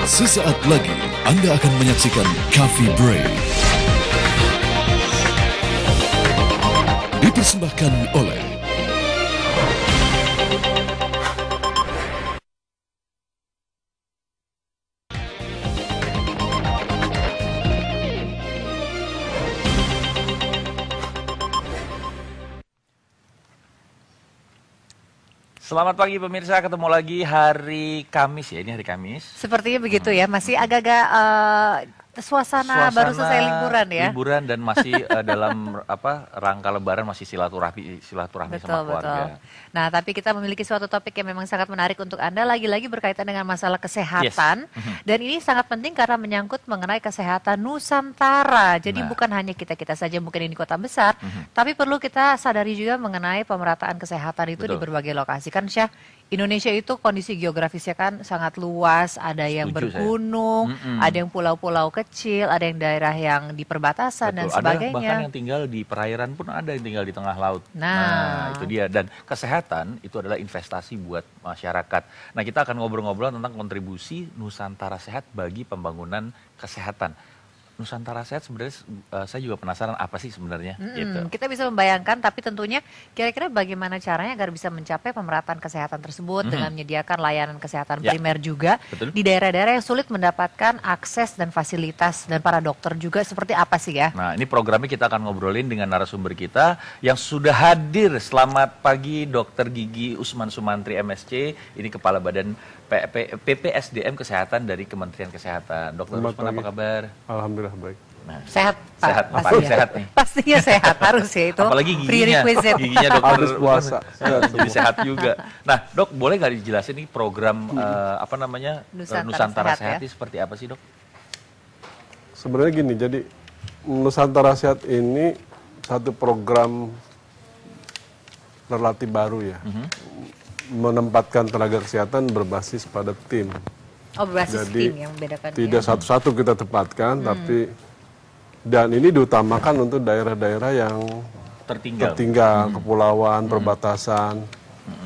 Sesaat lagi Anda akan menyaksikan Coffee Break. Dipersembahkan oleh Selamat pagi pemirsa, ketemu lagi hari Kamis ya, ini hari Kamis. Sepertinya begitu ya, masih agak-agak suasana baru selesai liburan ya. Liburan dan masih dalam rangka lebaran, masih silaturahmi sama keluarga. Nah, tapi kita memiliki suatu topik yang memang sangat menarik untuk Anda, lagi-lagi berkaitan dengan masalah kesehatan. Yes. Dan ini sangat penting karena menyangkut mengenai kesehatan Nusantara. Jadi bukan hanya kita-kita saja mungkin di kota besar, tapi perlu kita sadari juga mengenai pemerataan kesehatan itu di berbagai lokasi. Kan Syah, Indonesia itu kondisi geografisnya kan sangat luas, ada yang bergunung, ada yang pulau-pulau kecil, ada yang daerah yang di perbatasan dan sebagainya. Ada bahkan yang tinggal di perairan pun ada yang tinggal di tengah laut. Nah, itu dia. Dan kesehatan itu adalah investasi buat masyarakat. Nah, kita akan ngobrol-ngobrol tentang kontribusi Nusantara Sehat bagi pembangunan kesehatan. Nusantara Sehat sebenarnya saya juga penasaran apa sih sebenarnya gitu. Kita bisa membayangkan, tapi tentunya kira-kira bagaimana caranya agar bisa mencapai pemerataan kesehatan tersebut dengan menyediakan layanan kesehatan primer juga di daerah-daerah yang sulit mendapatkan akses dan fasilitas, dan para dokter juga seperti apa sih ya? Nah, ini programnya kita akan ngobrolin dengan narasumber kita yang sudah hadir. Selamat pagi Dr. Gigi Usman Sumantri MSc, ini Kepala Badan PPSDM Kesehatan dari Kementerian Kesehatan. Dr. Usman, apa kabar? Alhamdulillah baik. Nah, sehat, Pak. Sehat, paling sehat nih. Pastinya sehat, harus ya itu. Apalagi giginya, prerequisite. giginya dokter Habis puasa. jadi sehat juga. Nah, Dok, boleh nggak dijelasin nih program Nusantara Sehat ini seperti apa sih, Dok? Sebenarnya gini, jadi Nusantara Sehat ini satu program relatif baru ya. Menempatkan tenaga kesehatan berbasis pada tim. Oh, berbasis Jadi, tim yang membedakan. Tidak satu-satu kita tempatkan, tapi dan ini diutamakan untuk daerah-daerah yang tertinggal, kepulauan, perbatasan.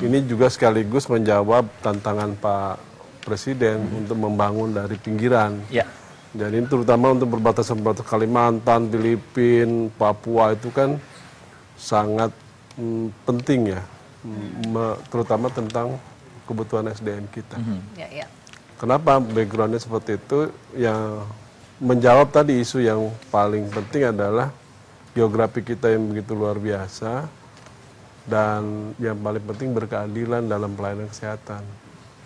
Ini juga sekaligus menjawab tantangan Pak Presiden untuk membangun dari pinggiran. Ya. Jadi ini terutama untuk perbatasan Kalimantan, Filipina, Papua itu kan sangat penting ya. Terutama tentang kebutuhan SDM kita. Kenapa backgroundnya seperti itu? Yang menjawab tadi isu yang paling penting adalah geografi kita yang begitu luar biasa, dan yang paling penting berkeadilan dalam pelayanan kesehatan.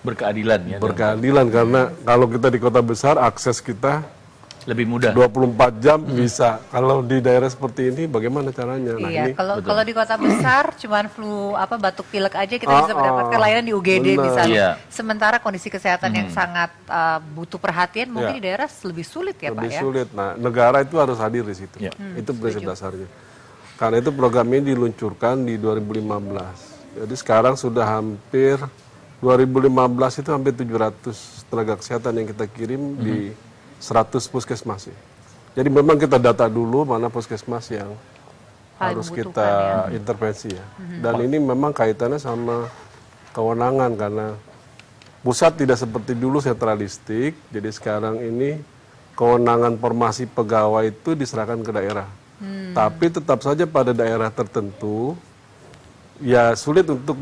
Berkeadilan ya. Berkeadilan karena kalau kita di kota besar akses kita lebih mudah. 24 jam bisa. Kalau di daerah seperti ini bagaimana caranya? Nah, iya, kalau di kota besar cuman flu batuk pilek aja kita bisa mendapatkan layanan di UGD misalnya. Sementara kondisi kesehatan yang sangat butuh perhatian mungkin di daerah lebih sulit ya, Pak ya. Lebih sulit. Nah, negara itu harus hadir di situ. Itu prinsip dasarnya. Karena itu program ini diluncurkan di 2015. Jadi sekarang sudah hampir 2015 itu hampir 700 tenaga kesehatan yang kita kirim di 100 puskesmas ya. Jadi memang kita data dulu mana puskesmas yang harus kita intervensi ya. Dan ini memang kaitannya sama kewenangan karena pusat tidak seperti dulu sentralistik. Jadi sekarang ini kewenangan formasi pegawai itu diserahkan ke daerah. Tapi tetap saja pada daerah tertentu ya sulit untuk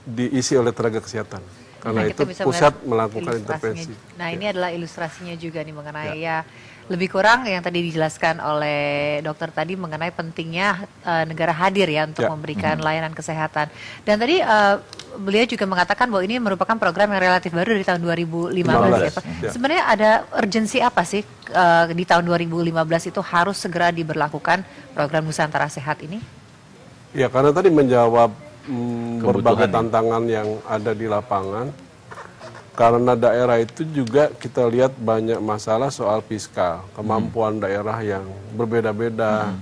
diisi oleh tenaga kesehatan. Karena itu pusat melakukan intervensi. Nah, ini adalah ilustrasinya juga nih mengenai ya lebih kurang yang tadi dijelaskan oleh dokter tadi mengenai pentingnya negara hadir ya untuk memberikan layanan kesehatan. Dan tadi beliau juga mengatakan bahwa ini merupakan program yang relatif baru dari tahun 2015 ya, Pak. Sebenarnya ada urgensi apa sih di tahun 2015 itu harus segera diberlakukan program Nusantara Sehat ini? Ya, karena tadi menjawab berbagai tantangan yang ada di lapangan. Karena daerah itu juga kita lihat banyak masalah soal fiskal, kemampuan daerah yang berbeda-beda,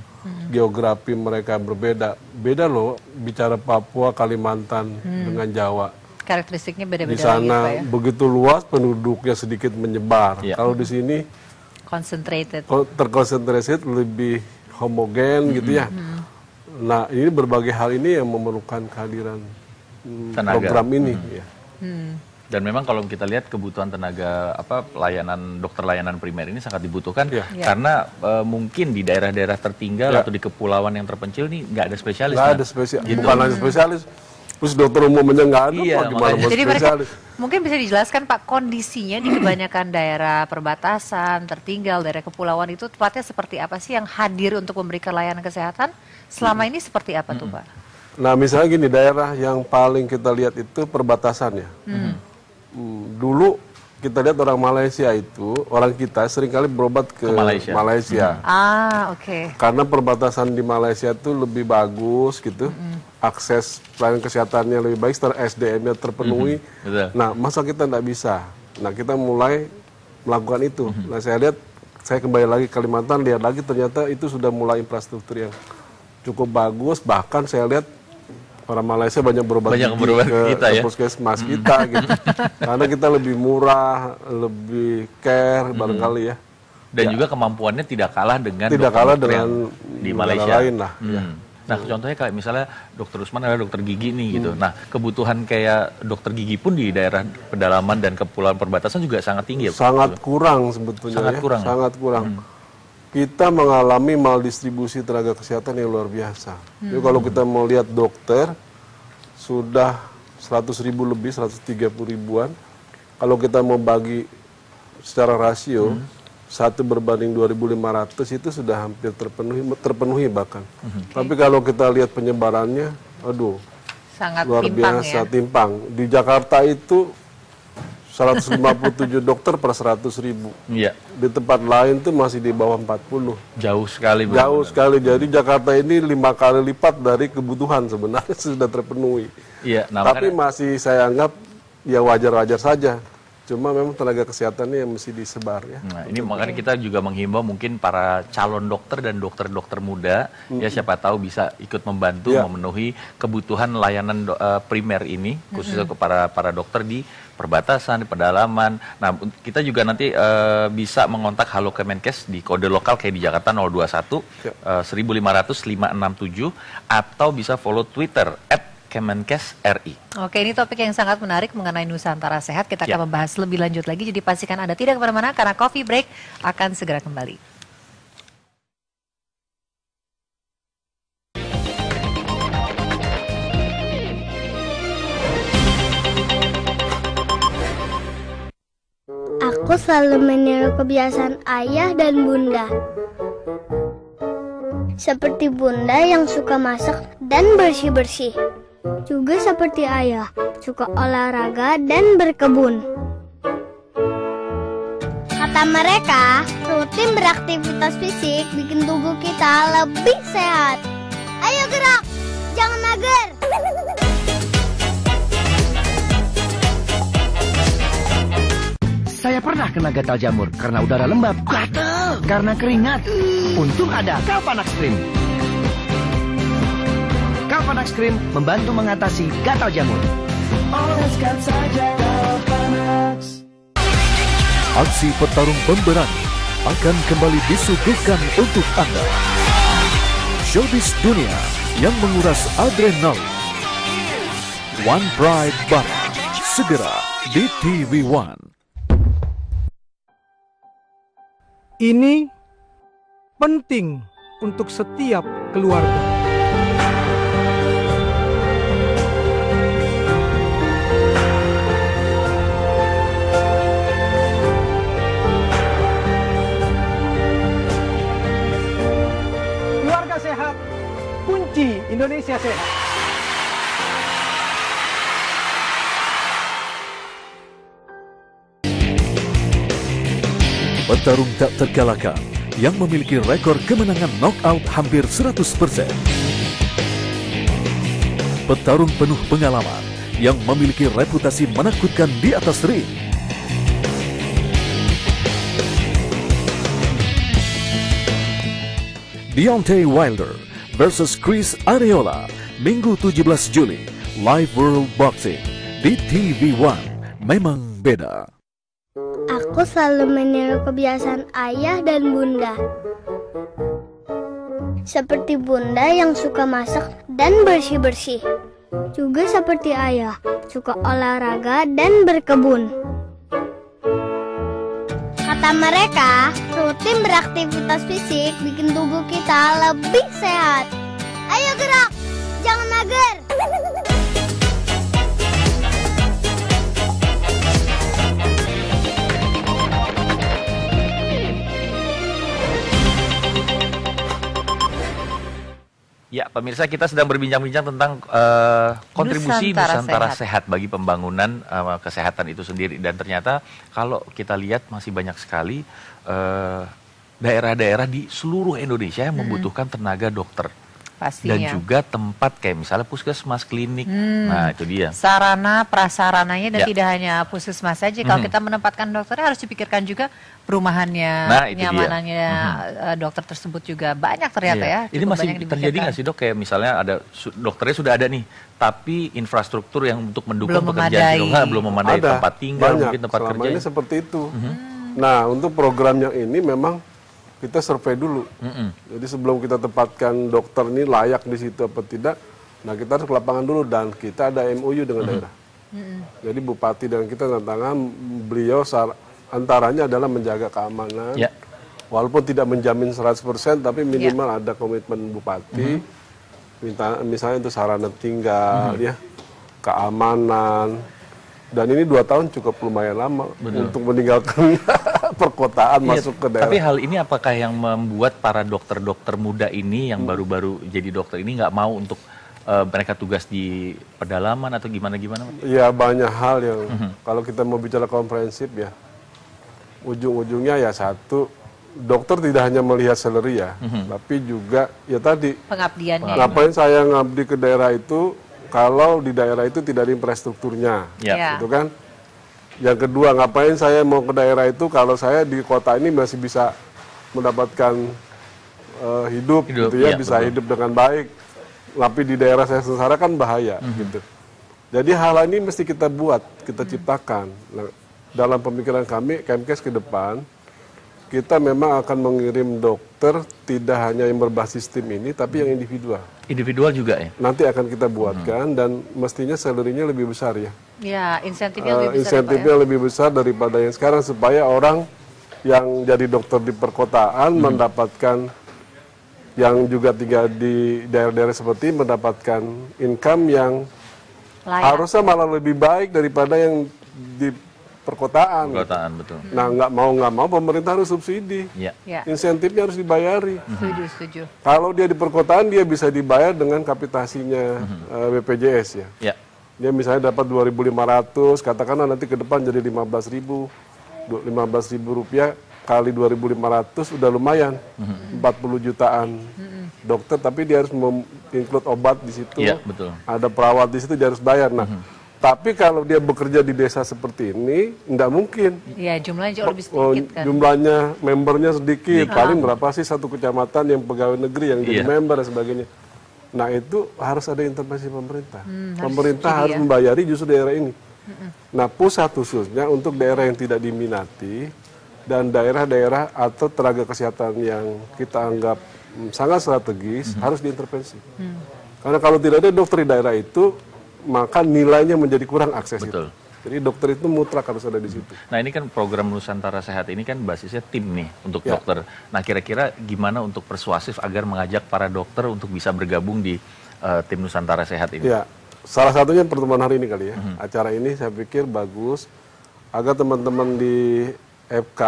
geografi mereka berbeda. Beda loh bicara Papua, Kalimantan dengan Jawa. Karakteristiknya beda-beda. Di sana gitu, ya? begitu luas, penduduknya sedikit menyebar. Kalau di sini terkonsentrasi lebih homogen gitu ya. Nah, ini berbagai hal ini yang memerlukan kehadiran program ini. Ya. Dan memang kalau kita lihat kebutuhan tenaga dokter layanan primer ini sangat dibutuhkan karena mungkin di daerah-daerah tertinggal atau di kepulauan yang terpencil nih nggak ada spesialis. Nggak ada spesialis, gitu. Bukan hanya spesialis. Terus dokter umumnya nggak ada, gimana mau jadi spesialis? Mungkin bisa dijelaskan Pak, kondisinya di kebanyakan daerah perbatasan, tertinggal, daerah kepulauan itu tepatnya seperti apa sih yang hadir untuk memberikan layanan kesehatan? Selama ini seperti apa tuh Pak? Nah misalnya gini, daerah yang paling kita lihat itu perbatasan ya. Dulu kita lihat orang Malaysia itu, orang kita seringkali berobat ke Malaysia. Oke. Karena perbatasan di Malaysia itu lebih bagus gitu, akses pelayanan kesehatannya lebih baik, SDM-nya terpenuhi. Nah masa kita nggak bisa? Nah kita mulai melakukan itu. Nah saya lihat, saya kembali lagi ke Kalimantan, lihat lagi ternyata itu sudah mulai infrastruktur yang cukup bagus. Bahkan saya lihat orang Malaysia banyak berobat ke puskesmas kita gitu. Karena kita lebih murah, lebih care barangkali ya. Dan juga kemampuannya tidak kalah dengan di Malaysia lain lah. Nah contohnya kayak misalnya dokter Usman adalah dokter gigi nih gitu. Nah kebutuhan kayak dokter gigi pun di daerah pedalaman dan kepulauan perbatasan juga sangat tinggi ya? Sangat kurang sebetulnya. Sangat kurang. Kita mengalami maldistribusi tenaga kesehatan yang luar biasa. Jadi kalau kita mau lihat dokter, sudah 100.000 lebih, 130.000-an. Kalau kita mau bagi secara rasio, 1 berbanding 2.500 itu sudah hampir terpenuhi bahkan. Tapi kalau kita lihat penyebarannya, aduh, sangat luar biasa timpang. Di Jakarta itu 157 dokter per 100.000. Iya. Di tempat lain tuh masih di bawah 40. Jauh sekali. Jauh sekali. Jadi Jakarta ini 5 kali lipat dari kebutuhan sebenarnya sudah terpenuhi. Iya. Nah, tapi masih saya anggap ya wajar-wajar saja. Cuma memang tenaga kesehatannya yang mesti disebar ya. Nah, ini makanya kita juga menghimbau mungkin para calon dokter dan dokter-dokter muda ya siapa tahu bisa ikut membantu memenuhi kebutuhan layanan primer ini khususnya kepada para dokter di perbatasan, di pedalaman. Nah, kita juga nanti bisa mengontak Halo Kemenkes di kode lokal kayak di Jakarta 021 1500 567 atau bisa follow Twitter @Kemenkes RI. Oke, ini topik yang sangat menarik mengenai Nusantara Sehat. Kita akan membahas lebih lanjut lagi. Jadi pastikan Anda tidak kemana-mana karena Coffee Break akan segera kembali. Aku selalu meniru kebiasaan ayah dan bunda. Seperti bunda yang suka masak dan bersih-bersih. Juga seperti ayah, suka olahraga dan berkebun. Kata mereka, rutin beraktivitas fisik bikin tubuh kita lebih sehat. Ayo gerak, jangan mager. Saya pernah kena gatal jamur karena udara lembab, gatal karena keringat. Untung ada Calpanax Cream. Calpanax Cream membantu mengatasi gatal jamur. Oleskan saja Calpanax. Aksi petarung pemberani akan kembali disuguhkan untuk Anda. Showbiz dunia yang menguras adrenalin. One Bright Bara segera di TV One. Ini penting untuk setiap keluarga. Keluarga sehat, kunci Indonesia sehat. Petarung tak terkalahkan yang memiliki rekor kemenangan knockout hampir 100%. Petarung penuh pengalaman yang memiliki reputasi menakutkan di atas ring. Deontay Wilder versus Chris Arreola, Minggu 17 Juli, Live World Boxing di TV One. Memang beda. Aku selalu meniru kebiasaan ayah dan bunda. Seperti bunda yang suka masak dan bersih-bersih. juga seperti ayah, suka olahraga dan berkebun. Kata mereka, rutin beraktivitas fisik bikin tubuh kita lebih sehat. Ayo gerak, jangan mager. Ya, pemirsa, kita sedang berbincang-bincang tentang kontribusi Nusantara Sehat bagi pembangunan kesehatan itu sendiri. Dan ternyata kalau kita lihat masih banyak sekali daerah-daerah di seluruh Indonesia yang membutuhkan tenaga dokter. Pastinya. Dan juga tempat kayak misalnya puskesmas, klinik. Nah, itu dia. Sarana, prasarananya, dan tidak hanya puskesmas saja. Kalau kita menempatkan dokternya harus dipikirkan juga perumahannya, nyamanannya dokter tersebut juga banyak ternyata ya. Ini masih terjadi nggak sih, Dok? Kayak misalnya ada dokternya sudah ada nih, tapi infrastruktur yang untuk mendukung pekerjaan belum memadai, tempat tinggal, mungkin tempat kerja. Ini seperti itu. Nah, untuk program yang ini memang kita survei dulu. Jadi sebelum kita tempatkan dokter ini layak di situ apa tidak, nah kita harus ke lapangan dulu, dan kita ada MOU dengan daerah. Jadi Bupati dan kita tantangan beliau antaranya adalah menjaga keamanan. Walaupun tidak menjamin 100%, tapi minimal ada komitmen Bupati. Misalnya untuk sarana tinggal, ya, keamanan. Dan ini 2 tahun cukup lumayan lama untuk meninggalkan perkotaan masuk ke daerah. Tapi hal ini apakah yang membuat para dokter-dokter muda ini yang baru-baru jadi dokter ini nggak mau untuk mereka tugas di pedalaman atau gimana-gimana? Ya, banyak hal yang kalau kita mau bicara komprehensif ya, ujung-ujungnya ya satu, dokter tidak hanya melihat salary ya, tapi juga ya tadi pengabdiannya. Ngapain saya ngabdi ke daerah itu kalau di daerah itu tidak ada infrastrukturnya, gitu kan? Yang kedua, ngapain saya mau ke daerah itu kalau saya di kota ini masih bisa mendapatkan hidup gitu ya, bisa hidup dengan baik. Tapi di daerah saya sengsara kan bahaya, gitu. Jadi hal ini mesti kita buat, kita ciptakan. Nah, dalam pemikiran kami, Kemkes ke depan, kita memang akan mengirim dokter tidak hanya yang berbasis tim ini, tapi yang individual. Individual juga ya? Nanti akan kita buatkan dan mestinya salary-nya lebih besar ya. Ya, insentifnya lebih besar. Insentifnya lebih besar daripada yang sekarang, supaya orang yang jadi dokter di perkotaan mendapatkan, yang juga tinggal di daerah-daerah seperti ini mendapatkan income yang harusnya malah lebih baik daripada yang di perkotaan. Betul. Nah, nggak mau pemerintah harus subsidi. Insentifnya harus dibayari. Setuju. Kalau dia di perkotaan, dia bisa dibayar dengan kapitasinya BPJS ya. Dia misalnya dapat 2.500, katakanlah nanti ke depan jadi 15.000 rupiah kali 2.500 udah lumayan, 40 jutaan dokter, tapi dia harus include obat di situ, ada perawat di situ, dia harus bayar. Nah, tapi kalau dia bekerja di desa seperti ini, tidak mungkin. Ya, jumlahnya jauh lebih sedikit kan. Jumlahnya membernya sedikit, paling berapa sih satu kecamatan yang pegawai negeri yang jadi member dan sebagainya. Nah, itu harus ada intervensi pemerintah. Pemerintah harus membayari justru daerah ini. Nah, pusat khususnya untuk daerah yang tidak diminati dan daerah-daerah atau tenaga kesehatan yang kita anggap sangat strategis harus diintervensi. Karena kalau tidak ada dokter di daerah itu, maka nilainya menjadi kurang akses. Itu. Jadi dokter itu mutlak harus ada di situ. Nah, ini kan program Nusantara Sehat ini kan basisnya tim nih untuk dokter. Nah, kira-kira gimana untuk persuasif agar mengajak para dokter untuk bisa bergabung di tim Nusantara Sehat ini? Ya, salah satunya pertemuan hari ini kali ya. Acara ini saya pikir bagus agar teman-teman di FK,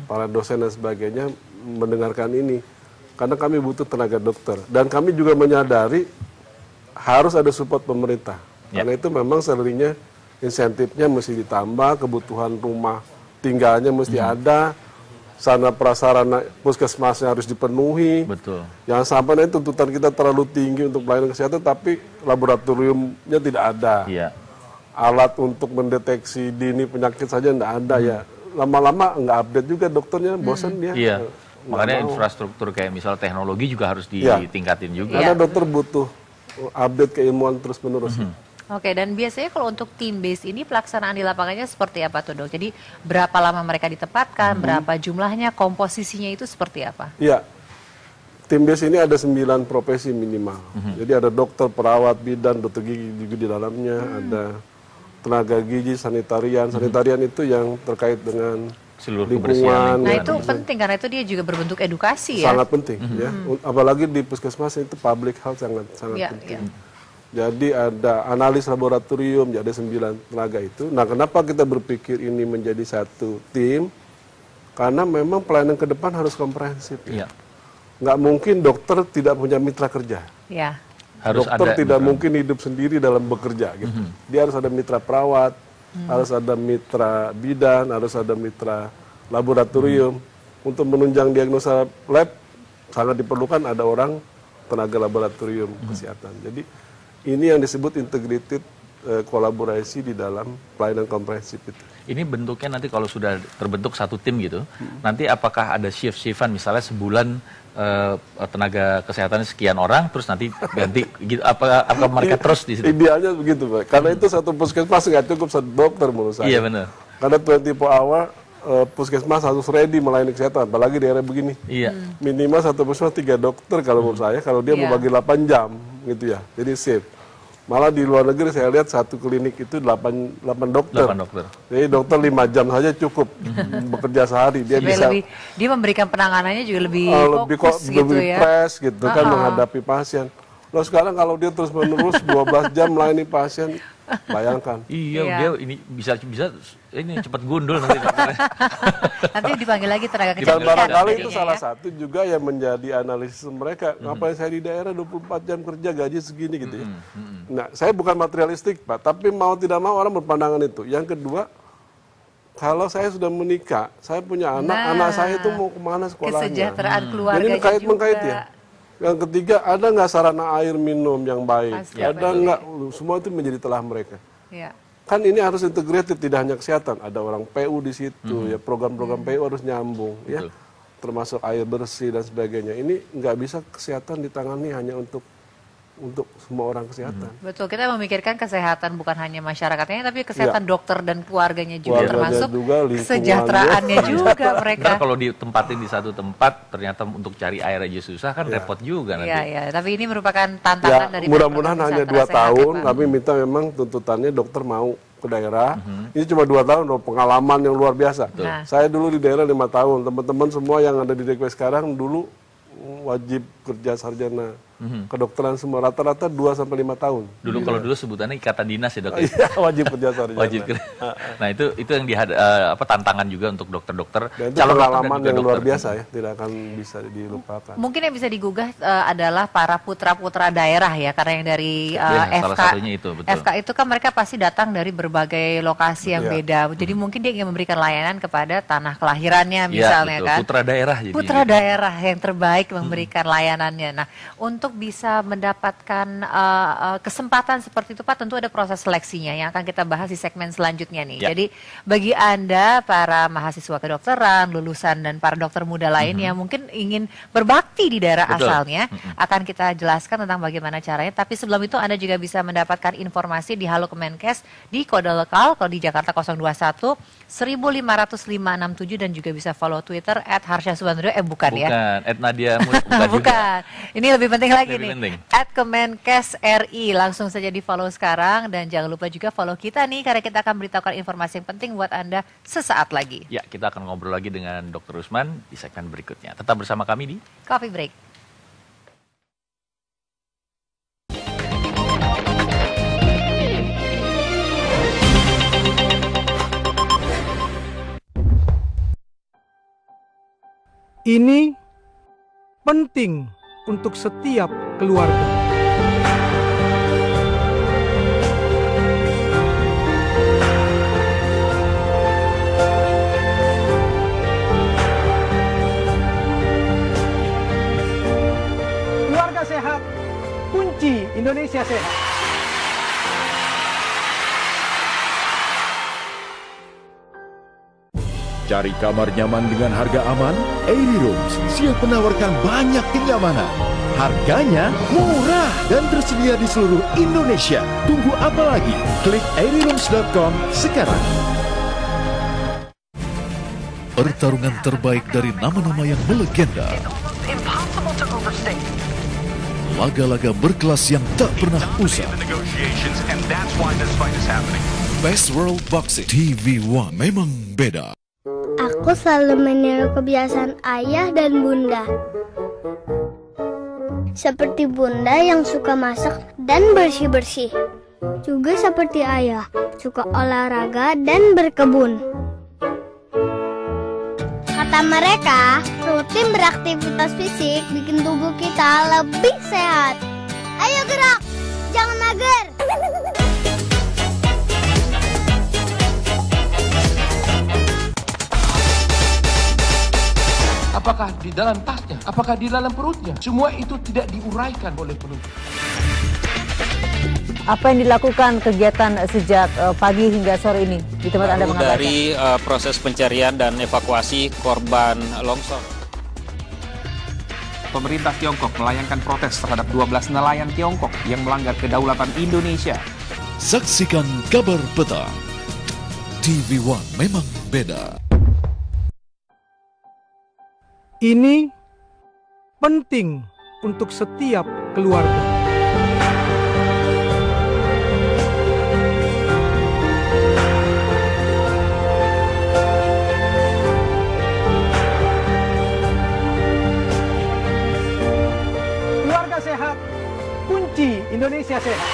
para dosen dan sebagainya mendengarkan ini. Karena kami butuh tenaga dokter. Dan kami juga menyadari harus ada support pemerintah. Karena itu memang salary-nya, insentifnya mesti ditambah, kebutuhan rumah tinggalnya mesti ada, sarana prasarana puskesmasnya harus dipenuhi. Jangan sampai nanti tuntutan kita terlalu tinggi untuk pelayanan kesehatan, tapi laboratoriumnya tidak ada. Alat untuk mendeteksi dini penyakit saja tidak ada ya. Lama-lama nggak update juga dokternya, bosan dia. Makanya infrastruktur kayak misal teknologi juga harus ditingkatin juga. Karena dokter butuh update keilmuan terus-menerus. Oke, dan biasanya kalau untuk team base ini pelaksanaan di lapangannya seperti apa tuh, Dok? Jadi berapa lama mereka ditempatkan, berapa jumlahnya, komposisinya itu seperti apa? Iya, tim BES ini ada 9 profesi minimal. Jadi ada dokter, perawat, bidan, dokter gigi juga di dalamnya, ada tenaga gizi, sanitarian. Sanitarian itu yang terkait dengan seluruh lingkungan. Nah itu penting karena itu dia juga berbentuk edukasi ya. Sangat penting ya. Apalagi di puskesmas itu public health sangat penting. Jadi ada analis laboratorium, jadi ada 9 tenaga itu. Nah kenapa kita berpikir ini menjadi satu tim? Karena memang pelayanan ke depan harus komprehensif ya. Nggak mungkin dokter tidak punya mitra kerja. Ya. Harus dokter ada tidak mungkin hidup sendiri dalam bekerja gitu. Dia harus ada mitra perawat, harus ada mitra bidan, harus ada mitra laboratorium. Untuk menunjang diagnosa lab sangat diperlukan ada orang tenaga laboratorium kesehatan. Jadi ini yang disebut integrated kolaborasi di dalam pelayanan komprehensif itu. Ini bentuknya nanti kalau sudah terbentuk satu tim gitu, nanti apakah ada shift-shiftan misalnya sebulan tenaga kesehatan sekian orang, terus nanti ganti gitu, apa mereka terus di situ? Idealnya begitu Pak, karena itu satu puskesmas nggak cukup satu dokter menurut saya. Iya benar. Karena 24 hour puskesmas harus ready melayani kesehatan, apalagi di area begini. Iya. Minimal satu puskesmas 3 dokter kalau menurut saya, kalau dia mau bagi 8 jam gitu ya, jadi safe. Malah di luar negeri saya lihat satu klinik itu 8 dokter. 8 dokter. Jadi dokter 5 jam saja cukup bekerja sehari. Dia bisa dia memberikan penanganannya juga lebih fokus gitu lebih ya. fresh gitu kan menghadapi pasien. Loh sekarang kalau dia terus menerus 12 jam melayani pasien, bayangkan. Iya, dia ini bisa ini cepat gundul nanti. Nanti dipanggil lagi tenaga Dan barangkali itu salah satu juga yang menjadi analisis mereka. Ngapain saya di daerah 24 jam kerja gaji segini gitu ya. Nah, saya bukan materialistik Pak, tapi mau tidak mau orang berpandangan itu. Yang kedua, kalau saya sudah menikah, saya punya anak saya itu mau kemana sekolahnya. Kesejahteraan keluarganya jadi mengkait juga. Ya. Yang ketiga, ada nggak sarana air minum yang baik? Pasti, ada nggak? Semua itu menjadi telah mereka. Ya. Kan ini harus integrated, tidak hanya kesehatan. Ada orang PU di situ, ya program-program PU harus nyambung, ya. Termasuk air bersih dan sebagainya. Ini nggak bisa kesehatan ditangani hanya untuk semua orang kesehatan. Betul, kita memikirkan kesehatan bukan hanya masyarakatnya, tapi kesehatan dokter dan keluarganya juga, termasuk juga, kesejahteraannya juga mereka. Karena kalau ditempatin di satu tempat, ternyata untuk cari air aja susah kan repot juga nanti. Iya, tapi ini merupakan tantangan dari mudah-mudahan hanya 2 tahun, tapi minta memang tuntutannya dokter mau ke daerah. Ini cuma 2 tahun loh, pengalaman yang luar biasa. Saya dulu di daerah 5 tahun, teman-teman semua yang ada di DKW sekarang dulu wajib kerja sarjana kedokteran semua, rata-rata 2-5 tahun. Kalau dulu sebutannya ikatan dinas ya dok. Iya, wajib kerja sarjana. Wajib kerja. Nah itu yang tantangan juga untuk dokter-dokter. Dan itu pengalaman yang luar biasa ya, tidak akan bisa dilupakan. Mungkin yang bisa digugah adalah para putra-putra daerah ya, karena yang dari FK. Salah satunya itu, betul. FK itu kan mereka pasti datang dari berbagai lokasi yang beda. Jadi mungkin dia ingin memberikan layanan kepada tanah kelahirannya misalnya kan. Putra daerah. Putra daerah yang terbaik memberikan layanannya. Nah, untuk bisa mendapatkan kesempatan seperti itu Pak, tentu ada proses seleksinya yang akan kita bahas di segmen selanjutnya nih. Jadi bagi Anda para mahasiswa kedokteran, lulusan dan para dokter muda lain yang mungkin ingin berbakti di daerah asalnya, akan kita jelaskan tentang bagaimana caranya. Tapi sebelum itu Anda juga bisa mendapatkan informasi di Halo Kemenkes di kode lokal, kalau di Jakarta 021 1500567 dan juga bisa follow Twitter @harsha_subandrio bukan ya. @nadia bukan. Ini lebih penting lagi nih. @Kemenkes RI, langsung saja di follow sekarang dan jangan lupa juga follow kita nih karena kita akan beritahukan informasi yang penting buat Anda sesaat lagi. Ya, kita akan ngobrol lagi dengan Dr. Rusman di segmen berikutnya. Tetap bersama kami di Coffee Break. Ini penting untuk setiap keluarga. Keluarga sehat, kunci Indonesia sehat. Cari kamar nyaman dengan harga aman? Airy Rooms siap menawarkan banyak kenyamanan. Harganya murah dan tersedia di seluruh Indonesia. Tunggu apa lagi? Klik airyrooms.com sekarang. Pertarungan terbaik dari nama-nama yang melegenda. Laga-laga berkelas yang tak pernah usang. Best World Boxing TV One memang beda. Aku selalu meniru kebiasaan ayah dan bunda. Seperti bunda yang suka masak dan bersih-bersih. Juga seperti ayah, suka olahraga dan berkebun. Kata mereka, rutin beraktivitas fisik bikin tubuh kita lebih sehat. Ayo gerak, jangan mager. Apakah di dalam tasnya? Apakah di dalam perutnya? Semua itu tidak diuraikan oleh penuntut. Apa yang dilakukan kegiatan sejak pagi hingga sore ini di tempat Anda mengabarkan? Dari proses pencarian dan evakuasi korban longsor. Pemerintah Tiongkok melayangkan protes terhadap 12 nelayan Tiongkok yang melanggar kedaulatan Indonesia. Saksikan kabar petang. TV One memang beda. Ini penting untuk setiap keluarga. Keluarga sehat, kunci Indonesia sehat.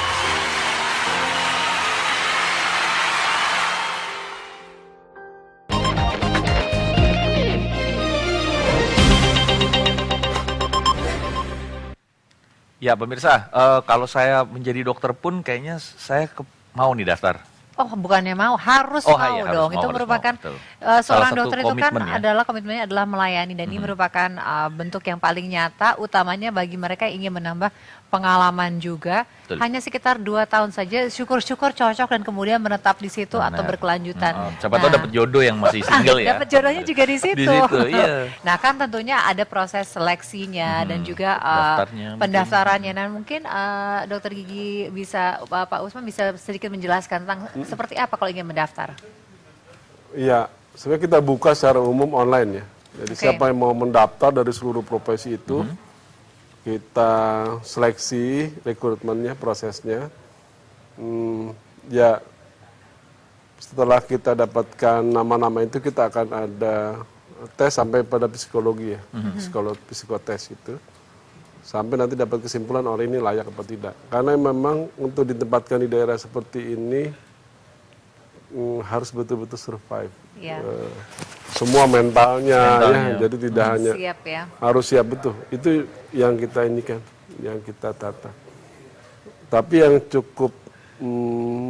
Ya pemirsa, kalau saya menjadi dokter pun kayaknya saya mau nih daftar. Oh, bukannya mau, harus Oh, mau iya, dong. harus Itu mau, merupakan Salah seorang satu dokter itu kan komitmen ya. adalah komitmennya adalah melayani dan ini merupakan bentuk yang paling nyata utamanya bagi mereka yang ingin menambah pengalaman juga. Betul. Hanya sekitar 2 tahun saja, syukur-syukur cocok dan kemudian menetap di situ atau Benar. berkelanjutan. Siapa tahu dapat jodoh yang masih single ya. Dapat jodohnya juga di situ. Di situ, iya. Nah kan tentunya ada proses seleksinya dan juga Daftarnya pendaftarannya. Nah mungkin Dokter Gigi bisa, Pak Usman bisa sedikit menjelaskan tentang seperti apa kalau ingin mendaftar. Iya, sebenarnya kita buka secara umum online ya. Jadi siapa yang mau mendaftar dari seluruh profesi itu, kita seleksi rekrutmennya, prosesnya. Ya, setelah kita dapatkan nama-nama itu, kita akan ada tes sampai pada psikologi ya, psikotes itu. Sampai nanti dapat kesimpulan orang ini layak atau tidak. Karena memang untuk ditempatkan di daerah seperti ini, harus betul-betul survive. Ya. Semua mentalnya ya, jadi tidak hanya siap ya. Harus siap betul. Itu yang kita inikan, yang kita tata. Tapi yang cukup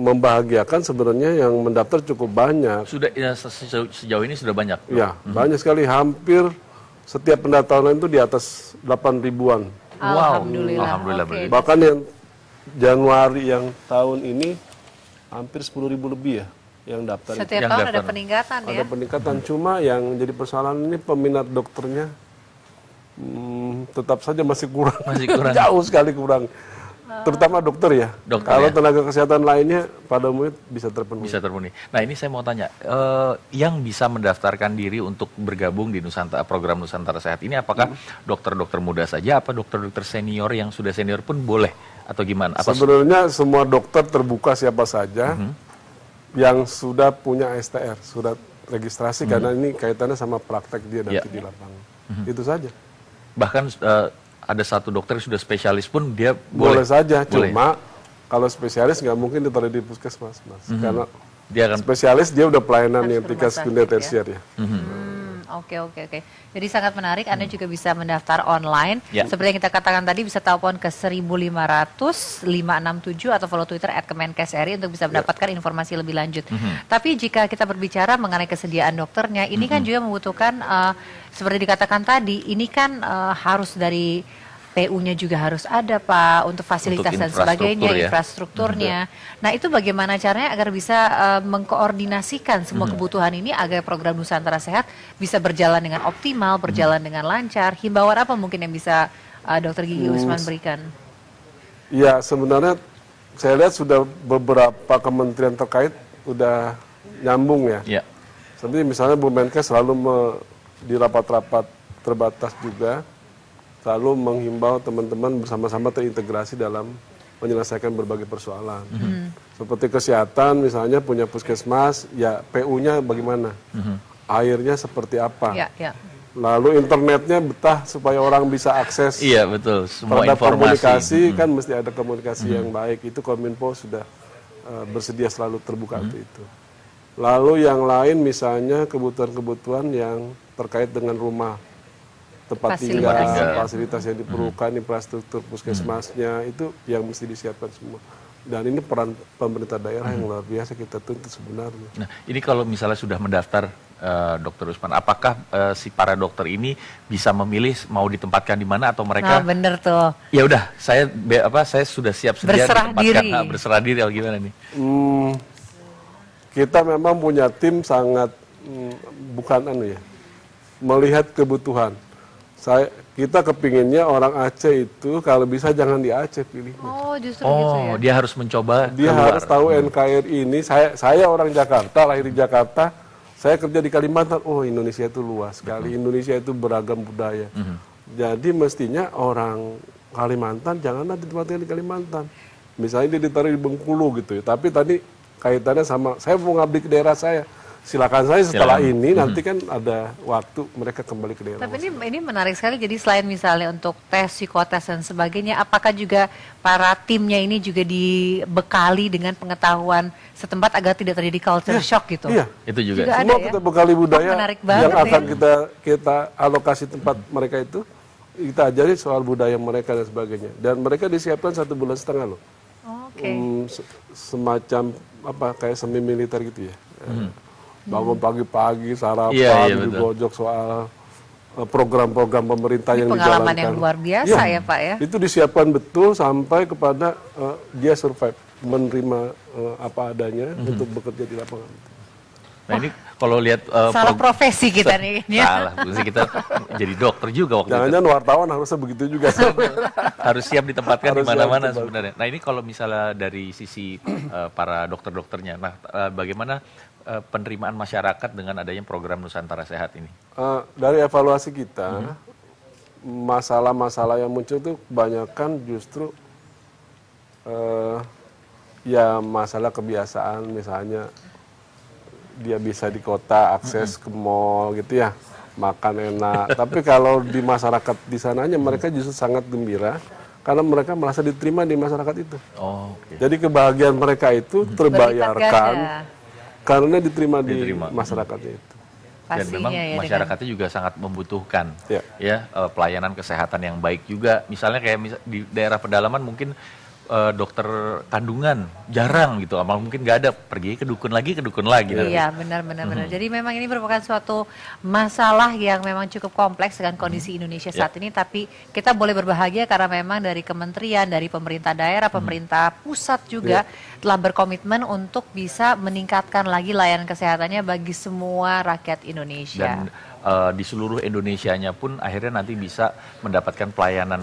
membahagiakan sebenarnya yang mendaftar cukup banyak. Sudah ya, sejauh ini sudah banyak. Ya, banyak sekali. Hampir setiap pendaftaran itu di atas 8.000-an. Alhamdulillah. Alhamdulillah. Bahkan yang Januari yang tahun ini hampir 10.000 lebih ya yang daftar. Setiap tahun ada peningkatan ya. Ada peningkatan, cuma yang jadi persoalan ini peminat dokternya tetap saja masih kurang. Jauh sekali kurang. Terutama dokter ya. Kalau tenaga kesehatan lainnya pada umumnya bisa terpenuhi. Bisa terpenuhi. Nah ini saya mau tanya, yang bisa mendaftarkan diri untuk bergabung di program Nusantara Sehat ini apakah dokter-dokter muda saja, apa dokter-dokter senior yang sudah senior pun boleh atau gimana? Sebenarnya semua dokter terbuka siapa saja yang sudah punya STR, surat registrasi, karena ini kaitannya sama praktek dia nanti di lapangan. Itu saja. Bahkan ada satu dokter yang sudah spesialis pun dia boleh saja, cuma kalau spesialis nggak mungkin ditaruh di puskesmas, Mas. Karena dia akan spesialis, dia udah pelayanan yang tingkat sekunder tersier ya. Oke. Jadi sangat menarik, Anda juga bisa mendaftar online. Seperti yang kita katakan tadi, bisa telepon ke 1.500 567 atau follow Twitter @kemenkes.ri untuk bisa mendapatkan informasi lebih lanjut. Tapi jika kita berbicara mengenai kesediaan dokternya, ini kan juga membutuhkan, seperti dikatakan tadi, ini kan harus dari PU-nya juga harus ada Pak, untuk fasilitas dan sebagainya, infrastrukturnya. Nah itu bagaimana caranya agar bisa mengkoordinasikan semua kebutuhan ini agar program Nusantara Sehat bisa berjalan dengan optimal, berjalan dengan lancar. Himbauan apa mungkin yang bisa Dr. Gigi Usman berikan? Ya sebenarnya saya lihat sudah beberapa kementerian terkait udah nyambung ya. Seperti misalnya Bu Menkes selalu di rapat-rapat terbatas juga selalu menghimbau teman-teman bersama-sama terintegrasi dalam menyelesaikan berbagai persoalan. Seperti kesehatan misalnya punya puskesmas, ya PU-nya bagaimana? Airnya seperti apa? Lalu internetnya betah supaya orang bisa akses. Iya betul, semua informasi. Komunikasi kan mesti ada komunikasi yang baik. Itu Kominfo sudah bersedia selalu terbuka untuk itu. Lalu yang lain misalnya kebutuhan-kebutuhan yang terkait dengan rumah, tempat tinggal, fasilitas yang diperlukan, infrastruktur puskesmasnya, itu yang mesti disiapkan semua. Dan ini peran pemerintah daerah yang luar biasa kita tuntut sebenarnya. Nah, ini kalau misalnya sudah mendaftar, Dokter Usman, apakah si para dokter ini bisa memilih mau ditempatkan di mana atau mereka? Nah, bener tuh. Ya udah, saya sudah siap sedia berserah ditempatkan. Diri. Berserah diri, atau gimana nih? Kita memang punya tim sangat melihat kebutuhan. Kita kepinginnya orang Aceh itu kalau bisa jangan di Aceh pilihnya. Oh, justru gitu ya. Dia harus mencoba. Dia harus tahu NKRI ini. Saya orang Jakarta, lahir di Jakarta. Saya kerja di Kalimantan. Oh, Indonesia itu luas sekali. Indonesia itu beragam budaya. Jadi mestinya orang Kalimantan janganlah ditempatkan di Kalimantan. Misalnya dia ditaruh di Bengkulu gitu ya. Tapi tadi kaitannya sama saya mau ngabdi ke daerah saya. Silakan saya setelah ini nanti kan ada waktu mereka kembali ke daerah. Tapi ini menarik sekali. Jadi selain misalnya untuk tes, psikotes dan sebagainya, apakah juga para timnya ini juga dibekali dengan pengetahuan setempat agar tidak terjadi culture shock gitu? Iya, itu juga. Semua kita bekali budaya yang akan kita alokasi tempat mereka itu, kita ajari soal budaya mereka dan sebagainya. Dan mereka disiapkan 1,5 bulan loh. Semacam kayak semi militer gitu ya. Bangun pagi-pagi, sarapan, digojok soal program-program pemerintah yang dijalankan. Pengalaman yang luar biasa ya Pak ya. Itu disiapkan betul sampai kepada dia survive, menerima apa adanya untuk bekerja di lapangan. Nah ini kalau lihat salah profesi kita nih. Salah, kita jadi dokter juga waktu itu. Jangan-jangan wartawan harusnya begitu juga. Harus siap ditempatkan di mana-mana sebenarnya. Nah ini kalau misalnya dari sisi para dokter-dokternya, nah bagaimana penerimaan masyarakat dengan adanya program Nusantara Sehat ini? Dari evaluasi kita, masalah-masalah yang muncul itu kebanyakan justru ya masalah kebiasaan, misalnya dia bisa di kota akses ke mall gitu ya, makan enak. Tapi kalau di masyarakat di sananya mereka justru sangat gembira karena mereka merasa diterima di masyarakat itu. Jadi kebahagiaan mereka itu terbayarkan karena diterima di masyarakatnya itu. Dan memang masyarakatnya juga sangat membutuhkan pelayanan kesehatan yang baik juga. Misalnya kayak di daerah pedalaman mungkin dokter kandungan jarang gitu, amal mungkin nggak ada, pergi ke dukun lagi. Iya benar. Jadi memang ini merupakan suatu masalah yang memang cukup kompleks dengan kondisi Indonesia saat ini. Tapi kita boleh berbahagia karena memang dari kementerian, dari pemerintah daerah, pemerintah pusat juga telah berkomitmen untuk bisa meningkatkan lagi layanan kesehatannya bagi semua rakyat Indonesia. Dan di seluruh Indonesianya pun akhirnya nanti bisa mendapatkan pelayanan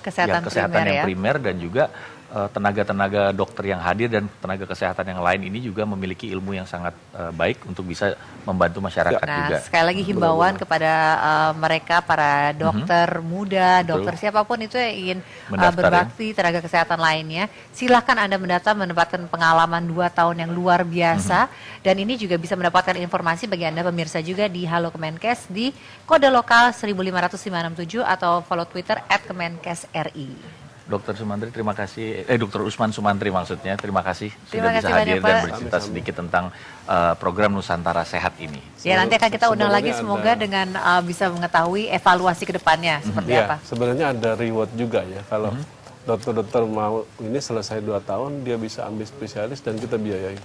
kesehatan yang primer dan juga tenaga-tenaga dokter yang hadir dan tenaga kesehatan yang lain ini juga memiliki ilmu yang sangat baik untuk bisa membantu masyarakat juga. Sekali lagi himbauan kepada mereka para dokter muda, dokter siapapun itu yang ingin berbakti tenaga kesehatan lainnya, silahkan Anda mendapatkan pengalaman 2 tahun yang luar biasa dan ini juga bisa mendapatkan informasi bagi Anda pemirsa juga di Halo Kemenkes di kode lokal 15567 atau follow Twitter @kemenkesri. Dokter Sumantri, terima kasih. Dokter Usman Sumantri maksudnya, terima kasih sudah bisa hadir dan bercerita sedikit tentang program Nusantara Sehat ini. Ya nanti akan kita undang lagi semoga dengan bisa mengetahui evaluasi ke depannya seperti apa. Sebenarnya ada reward juga ya kalau dokter-dokter mau ini selesai 2 tahun dia bisa ambil spesialis dan kita biayai.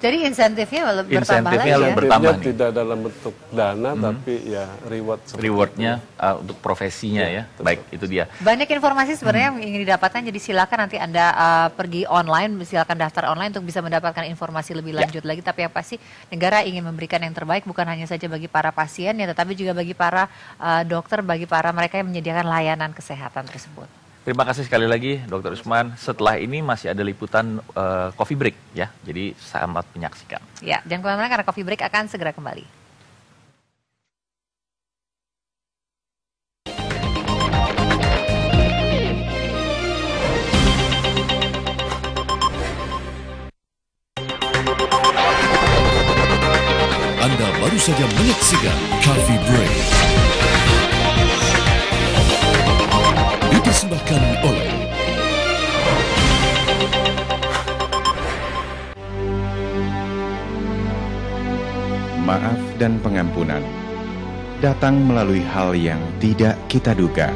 Jadi insentifnya bertambah lagi ya? Insentifnya tidak dalam bentuk dana tapi ya rewardnya untuk profesinya ya. Baik, itu dia. Banyak informasi sebenarnya yang ingin didapatkan, jadi silakan nanti Anda pergi online, silakan daftar online untuk bisa mendapatkan informasi lebih lanjut lagi. Tapi yang pasti negara ingin memberikan yang terbaik bukan hanya saja bagi para pasien ya, tetapi juga bagi para dokter, bagi para mereka yang menyediakan layanan kesehatan tersebut. Terima kasih sekali lagi Dr. Usman. Setelah ini masih ada liputan Coffee Break ya. Jadi selamat menyaksikan. Ya, jangan kemana-mana karena Coffee Break akan segera kembali. Anda baru saja menyaksikan Coffee Break. Dipersembahkan oleh maaf dan pengampunan datang melalui hal yang tidak kita duga.